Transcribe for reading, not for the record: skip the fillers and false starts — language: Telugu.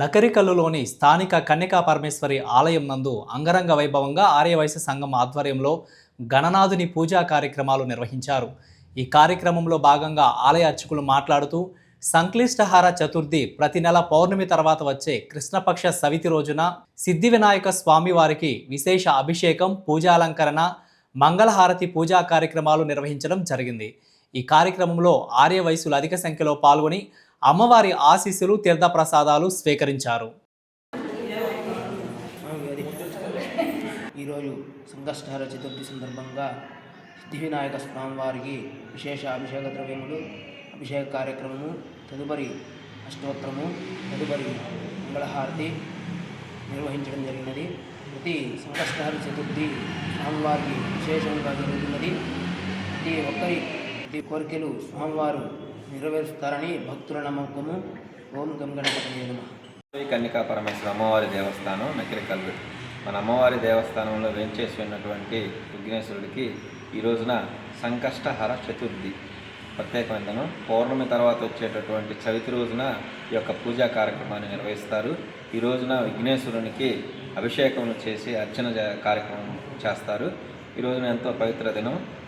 నకరికల్లులోని స్థానిక కన్యకా పరమేశ్వరి ఆలయం నందు అంగరంగ వైభవంగా ఆర్యవైశ్య సంఘం ఆధ్వర్యంలో గణనాథుని పూజా కార్యక్రమాలు నిర్వహించారు. ఈ కార్యక్రమంలో భాగంగా ఆలయ అర్చకులు మాట్లాడుతూ సంక్లిష్టహార చతుర్థి ప్రతి నెల పౌర్ణమి తర్వాత వచ్చే కృష్ణపక్ష సవితి రోజున సిద్ధి వినాయక స్వామి వారికి విశేష అభిషేకం, పూజాలంకరణ, మంగళహారతి పూజా కార్యక్రమాలు నిర్వహించడం జరిగింది. ఈ కార్యక్రమంలో ఆర్యవైశ్యులు అధిక సంఖ్యలో పాల్గొని అమ్మవారి ఆశీస్సులు, తీర్థ ప్రసాదాలు స్వీకరించారు. ఈరోజు సంకష్టహర చతుర్థి సందర్భంగా సిద్ధి వినాయక స్వామివారికి విశేష అభిషేక ద్రవ్యములు, అభిషేక కార్యక్రమము, తదుపరి అష్టోత్తరము, తదుపరి మంగళహారతి నిర్వహించడం జరిగినది. ప్రతి సంకష్టహర చతుర్థి స్వామివారికి విశేషంగా జరుగుతున్నది. ప్రతి కోరికలు స్వామివారు నెరవేరుస్తారని భక్తుల నమ్మకము. ఓం గం గణపతి నమః. కన్యకా పరమేశ్వర అమ్మవారి దేవస్థానం నకిరికల్లు. మన అమ్మవారి దేవస్థానంలో వేంచేసి ఉన్నటువంటి విఘ్నేశ్వరుడికి ఈ రోజున సంకష్టహర చతుర్థి ప్రత్యేకమైన పౌర్ణమి తర్వాత వచ్చేటటువంటి చవితి రోజున ఈ యొక్క పూజా కార్యక్రమాన్ని నిర్వహిస్తారు. ఈ రోజున విఘ్నేశ్వరునికి అభిషేకం చేసి అర్చన కార్యక్రమం చేస్తారు. ఈ రోజున ఎంతో పవిత్ర దినం.